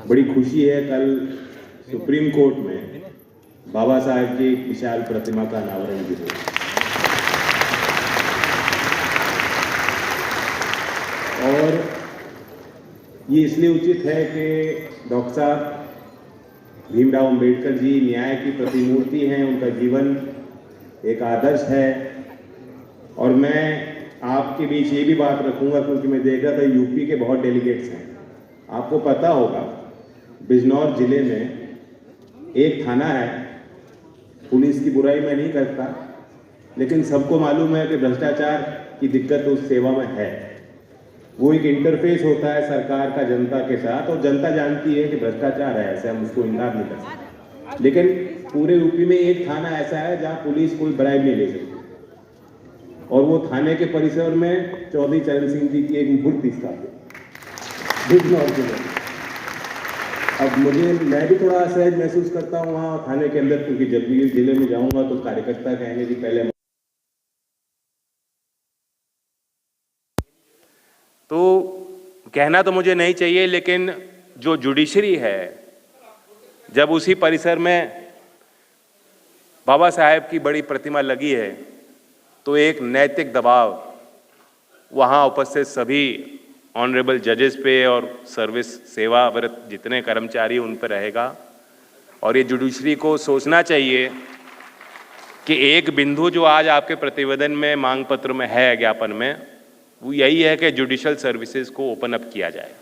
बड़ी खुशी है, कल सुप्रीम कोर्ट में बाबा साहेब की एक विशाल प्रतिमा का अनावरण भी हुआ और ये इसलिए उचित है कि डॉक्टर साहब भीमराव अंबेडकर जी न्याय की प्रतिमूर्ति हैं, उनका जीवन एक आदर्श है। और मैं आपके बीच ये भी बात रखूंगा क्योंकि मैं देख रहा था यूपी के बहुत डेलीगेट्स हैं। आपको पता होगा बिजनौर जिले में एक थाना है, पुलिस की बुराई मैं नहीं करता, लेकिन सबको मालूम है कि भ्रष्टाचार की दिक्कत उस सेवा में है। वो एक इंटरफेस होता है सरकार का जनता के साथ और जनता जानती है कि भ्रष्टाचार है, ऐसे हम उसको इनकार नहीं कर सकते। लेकिन पूरे यूपी में एक थाना ऐसा है जहां पुलिस कोई ब्राइब नहीं ले सकती और वो थाने के परिसर में चौधरी चरण सिंह जी की एक मूर्ति स्थापित बिजनौर जिले में। अब मैं भी थोड़ा असहज महसूस करता हूँ वहाँ थाने के अंदर, क्योंकि जब भी जिले में जाऊँगा तो कार्यकर्ता कहेंगे कि पहले। तो कहना तो मुझे नहीं चाहिए, लेकिन जो जुडिशरी है, जब उसी परिसर में बाबा साहेब की बड़ी प्रतिमा लगी है तो एक नैतिक दबाव वहाँ उपस्थित सभी ऑनरेबल जजेस पे और सर्विस सेवारत जितने कर्मचारी उन पर रहेगा। और ये जुडिशरी को सोचना चाहिए कि एक बिंदु जो आज आपके प्रतिवेदन में मांग पत्र में है, ज्ञापन में, वो यही है कि जुडिशल सर्विसेज को ओपन अप किया जाए।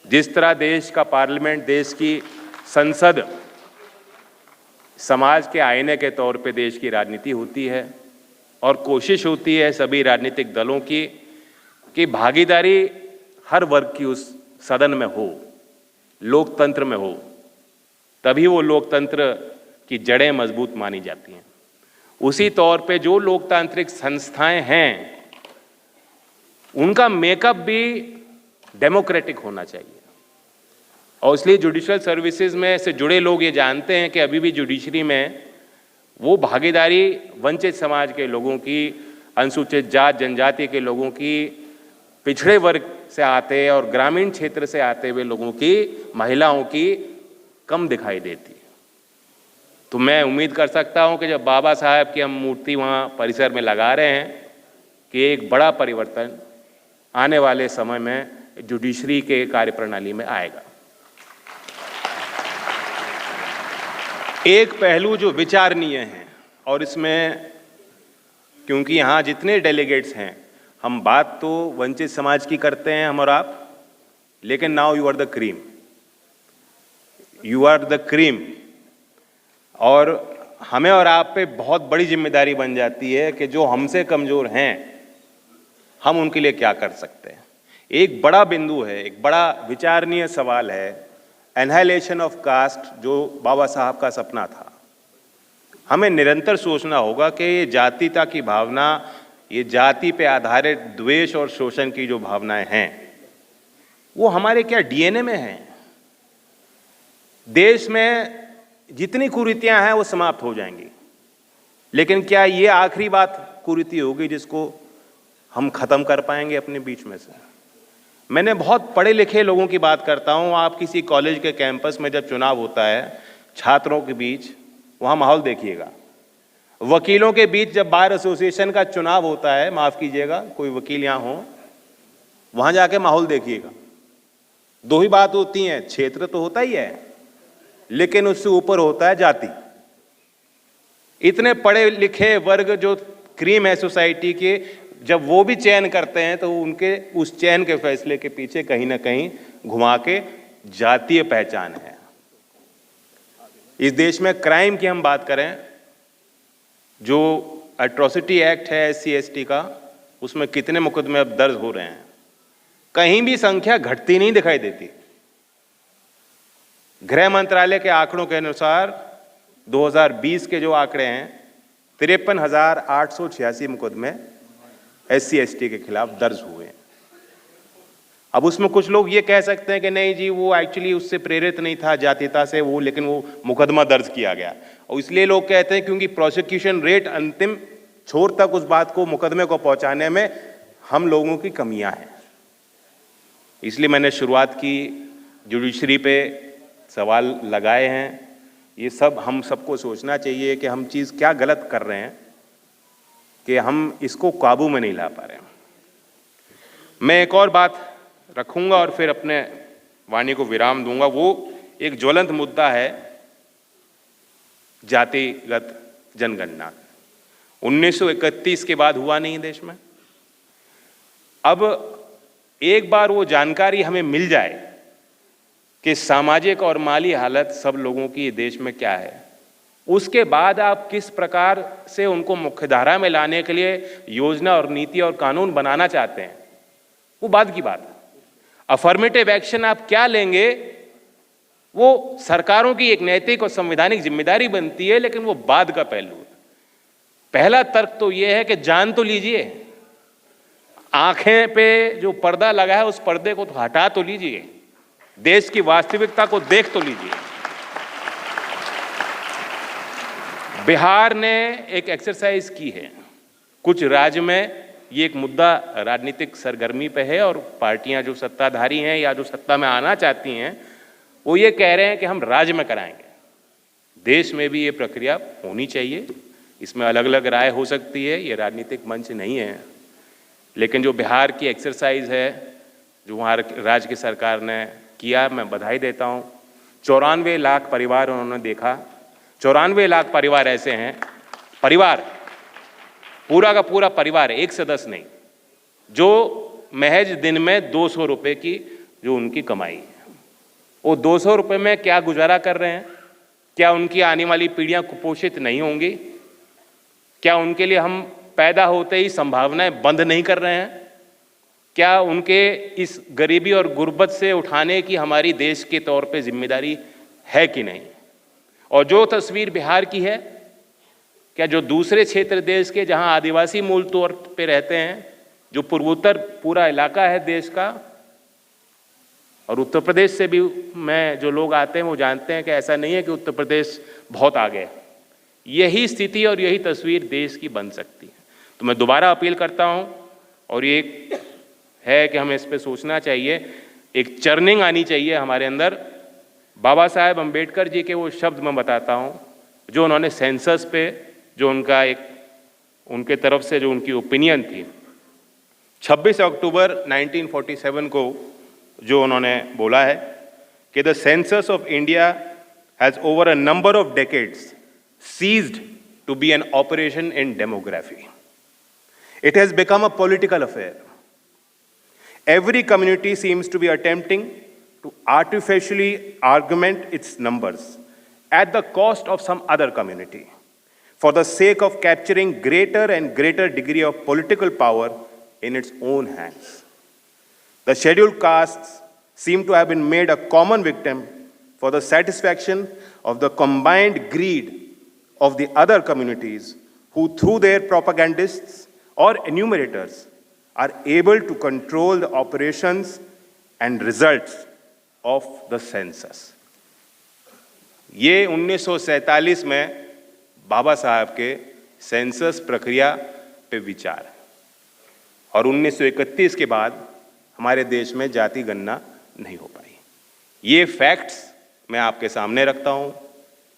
जिस तरह देश का पार्लियामेंट, देश की संसद समाज के आईने के तौर पे देश की राजनीति होती है और कोशिश होती है सभी राजनीतिक दलों की कि भागीदारी हर वर्ग की उस सदन में हो, लोकतंत्र में हो, तभी वो लोकतंत्र की जड़ें मजबूत मानी जाती हैं। उसी तौर पे जो लोकतांत्रिक संस्थाएं हैं उनका मेकअप भी डेमोक्रेटिक होना चाहिए। और इसलिए जुडिशल सर्विसेज में से जुड़े लोग ये जानते हैं कि अभी भी जुडिशरी में वो भागीदारी वंचित समाज के लोगों की, अनुसूचित जात जनजाति के लोगों की, पिछड़े वर्ग से आते और ग्रामीण क्षेत्र से आते हुए लोगों की, महिलाओं की कम दिखाई देती है। तो मैं उम्मीद कर सकता हूं कि जब बाबा साहब की हम मूर्ति वहाँ परिसर में लगा रहे हैं कि एक बड़ा परिवर्तन आने वाले समय में जुडिशरी के कार्यप्रणाली में आएगा। एक पहलू जो विचारणीय है, और इसमें क्योंकि यहाँ जितने डेलीगेट्स हैं, हम बात तो वंचित समाज की करते हैं हम और आप, लेकिन now you are the cream, you are the cream. और हमें और आप पे बहुत बड़ी जिम्मेदारी बन जाती है कि जो हमसे कमज़ोर हैं हम उनके लिए क्या कर सकते हैं। एक बड़ा बिंदु है, एक बड़ा विचारणीय सवाल है एनहाइलेशन ऑफ कास्ट, जो बाबा साहब का सपना था। हमें निरंतर सोचना होगा कि ये जातीयता की भावना, ये जाति पे आधारित द्वेष और शोषण की जो भावनाएं हैं वो हमारे क्या डीएनए में हैं। देश में जितनी कुरीतियां हैं वो समाप्त हो जाएंगी, लेकिन क्या ये आखिरी बात कुरीति होगी जिसको हम खत्म कर पाएंगे अपने बीच में से? मैंने बहुत पढ़े लिखे लोगों की बात करता हूँ। आप किसी कॉलेज के कैंपस में जब चुनाव होता है छात्रों के बीच, वहाँ माहौल देखिएगा। वकीलों के बीच जब बार एसोसिएशन का चुनाव होता है, माफ़ कीजिएगा कोई वकील यहाँ हो, वहाँ जाके माहौल देखिएगा। दो ही बात होती हैं, क्षेत्र तो होता ही है, लेकिन उससे ऊपर होता है जाति। इतने पढ़े लिखे वर्ग जो क्रीम है सोसाइटी के, जब वो भी चयन करते हैं तो उनके उस चयन के फैसले के पीछे कहीं ना कहीं घुमा के जातीय पहचान है। इस देश में क्राइम की हम बात करें, जो एट्रोसिटी एक्ट है SC/ST का, उसमें कितने मुकदमे अब दर्ज हो रहे हैं, कहीं भी संख्या घटती नहीं दिखाई देती। गृह मंत्रालय के आंकड़ों के अनुसार 2020 के जो आंकड़े हैं, 53,886 मुकदमे SC/ST के खिलाफ दर्ज हुए हैं। अब उसमें कुछ लोग ये कह सकते हैं कि नहीं जी, वो एक्चुअली उससे प्रेरित नहीं था जातीयता से वो, लेकिन वो मुकदमा दर्ज किया गया। और इसलिए लोग कहते हैं क्योंकि प्रोसिक्यूशन रेट अंतिम छोर तक उस बात को, मुकदमे को पहुंचाने में हम लोगों की कमियां हैं। इसलिए मैंने शुरुआत की जुडिशरी पे सवाल लगाए हैं, ये सब हम सबको सोचना चाहिए कि हम चीज़ क्या गलत कर रहे हैं कि हम इसको काबू में नहीं ला पा रहे हैं। मैं एक और बात रखूंगा और फिर अपने वाणी को विराम दूंगा। वो एक ज्वलंत मुद्दा है जातिगत जनगणना। 1931 के बाद हुआ नहीं देश में। अब एक बार वो जानकारी हमें मिल जाए कि सामाजिक और माली हालत सब लोगों की देश में क्या है, उसके बाद आप किस प्रकार से उनको मुख्यधारा में लाने के लिए योजना और नीति और कानून बनाना चाहते हैं, वो बाद की बात है। अफर्मेटिव एक्शन आप क्या लेंगे, वो सरकारों की एक नैतिक और संवैधानिक जिम्मेदारी बनती है, लेकिन वो बाद का पहलू है। पहला तर्क तो ये है कि जान तो लीजिए, आंखें पे जो पर्दा लगा है उस पर्दे को तो हटा तो लीजिए, देश की वास्तविकता को देख तो लीजिए। बिहार ने एक एक्सरसाइज की है, कुछ राज्य में ये एक मुद्दा राजनीतिक सरगर्मी पे है और पार्टियां जो सत्ताधारी हैं या जो सत्ता में आना चाहती हैं वो ये कह रहे हैं कि हम राज्य में कराएंगे। देश में भी ये प्रक्रिया होनी चाहिए, इसमें अलग अलग राय हो सकती है, ये राजनीतिक मंच नहीं है, लेकिन जो बिहार की एक्सरसाइज है जो वहाँ राज्य की सरकार ने किया, मैं बधाई देता हूँ। 94 लाख परिवार उन्होंने देखा। 94 लाख परिवार ऐसे हैं, परिवार पूरा का पूरा परिवार, एक सदस्य नहीं, जो महज दिन में 200 रुपये की जो उनकी कमाई है, वो 200 रुपये में क्या गुजारा कर रहे हैं? क्या उनकी आने वाली पीढ़ियां कुपोषित नहीं होंगी? क्या उनके लिए हम पैदा होते ही संभावनाएं बंद नहीं कर रहे हैं? क्या उनके इस गरीबी और गुर्बत से उठाने की हमारी देश के तौर पे जिम्मेदारी है कि नहीं? और जो तस्वीर बिहार की है, क्या जो दूसरे क्षेत्र देश के जहां आदिवासी मूल तौर पे रहते हैं, जो पूर्वोत्तर पूरा इलाका है देश का, और उत्तर प्रदेश से भी मैं जो लोग आते हैं वो जानते हैं कि ऐसा नहीं है कि उत्तर प्रदेश बहुत आगे है। यही स्थिति और यही तस्वीर देश की बन सकती है। तो मैं दोबारा अपील करता हूँ, और ये है कि हमें इस पर सोचना चाहिए, एक चर्निंग आनी चाहिए हमारे अंदर। बाबा साहेब अम्बेडकर जी के वो शब्द मैं बताता हूँ जो उन्होंने सेंसस पे, जो उनका एक उनके तरफ से जो उनकी ओपिनियन थी, 26 अक्टूबर 1947 को जो उन्होंने बोला है कि the census of India has over a number of decades ceased to be an operation in demography. It has become a political affair. Every community seems to be attempting to artificially augment its numbers at the cost of some other community for the sake of capturing greater and greater degree of political power in its own hands. The scheduled castes seem to have been made a common victim for the satisfaction of the combined greed of the other communities who, through their propagandists or enumerators, are able to control the operations and results of the census. ये 1947 में बाबा साहब के census प्रक्रिया पे विचार है, और 1931 के बाद हमारे देश में जाति गणना नहीं हो पाई। ये फैक्ट्स मैं आपके सामने रखता हूँ,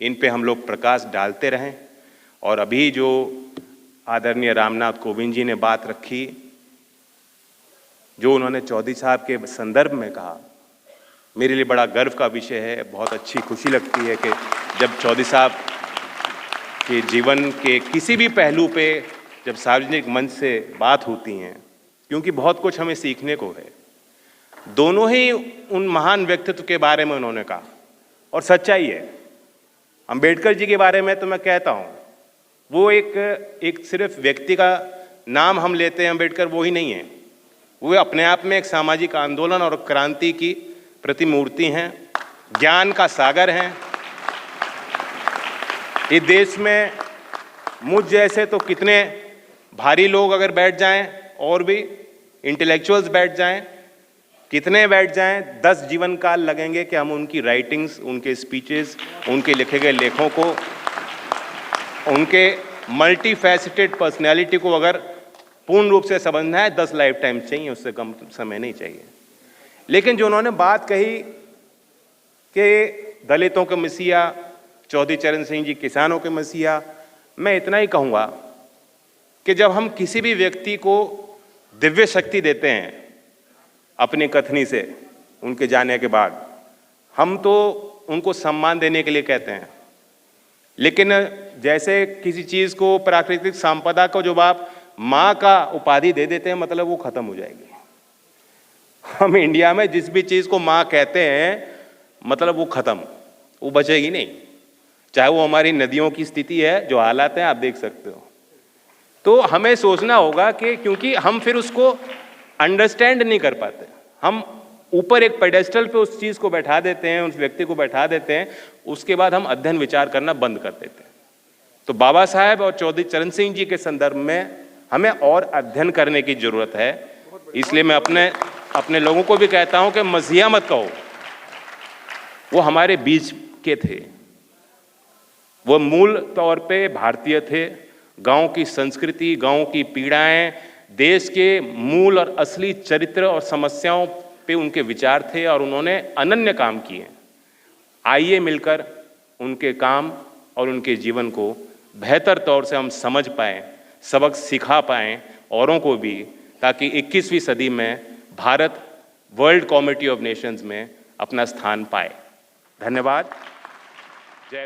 इन पे हम लोग प्रकाश डालते रहें। और अभी जो आदरणीय रामनाथ कोविंद जी ने बात रखी, जो उन्होंने चौधरी साहब के संदर्भ में कहा, मेरे लिए बड़ा गर्व का विषय है। बहुत अच्छी खुशी लगती है कि जब चौधरी साहब के जीवन के किसी भी पहलू पे जब सार्वजनिक मंच से बात होती हैं, क्योंकि बहुत कुछ हमें सीखने को है। दोनों ही उन महान व्यक्तित्व के बारे में उन्होंने कहा, और सच्चाई है। अंबेडकर जी के बारे में तो मैं कहता हूँ, वो एक सिर्फ व्यक्ति का नाम हम लेते हैं अंबेडकर, वो ही नहीं है। वो अपने आप में एक सामाजिक आंदोलन और क्रांति की प्रतिमूर्ति हैं, ज्ञान का सागर हैं। इस देश में मुझ जैसे तो कितने भारी लोग अगर बैठ जाएं, और भी इंटेलेक्चुअल्स बैठ जाएं, कितने बैठ जाएं, 10 जीवन काल लगेंगे कि हम उनकी राइटिंग्स, उनके स्पीचेस, उनके लिखे गए लेखों को, उनके मल्टी फैसेटेड पर्सनैलिटी को अगर पूर्ण रूप से समझना है 10 लाइफ टाइम चाहिए, उससे कम समय नहीं चाहिए। लेकिन जो उन्होंने बात कही कि दलितों के मसीहा, चौधरी चरण सिंह जी किसानों के मसीहा। मैं इतना ही कहूँगा कि जब हम किसी भी व्यक्ति को दिव्य शक्ति देते हैं अपनी कथनी से, उनके जाने के बाद, हम तो उनको सम्मान देने के लिए कहते हैं, लेकिन जैसे किसी चीज़ को, प्राकृतिक संपदा को जब आप माँ का उपाधि दे देते हैं, मतलब वो खत्म हो जाएगी। हम इंडिया में जिस भी चीज़ को माँ कहते हैं, मतलब वो खत्म, वो बचेगी नहीं। चाहे वो हमारी नदियों की स्थिति है, जो हालात हैं आप देख सकते हो। तो हमें सोचना होगा कि क्योंकि हम फिर उसको अंडरस्टैंड नहीं कर पाते, हम ऊपर एक पेडेस्टल पे उस चीज़ को बैठा देते हैं, उस व्यक्ति को बैठा देते हैं, उसके बाद हम अध्ययन विचार करना बंद कर देते हैं। तो बाबा साहेब और चौधरी चरण सिंह जी के संदर्भ में हमें और अध्ययन करने की जरूरत है। इसलिए मैं अपने लोगों को भी कहता हूं कि मसीहा मत कहो, वो हमारे बीच के थे, वो मूल तौर पे भारतीय थे। गांव की संस्कृति, गांव की पीड़ाएं, देश के मूल और असली चरित्र और समस्याओं पे उनके विचार थे और उन्होंने अनन्य काम किए। आइए मिलकर उनके काम और उनके जीवन को बेहतर तौर से हम समझ पाएं, सबक सिखा पाएं औरों को भी, ताकि 21वीं सदी में Bharat world comity of Nations में अपना स्थान पाए। धन्यवाद। जय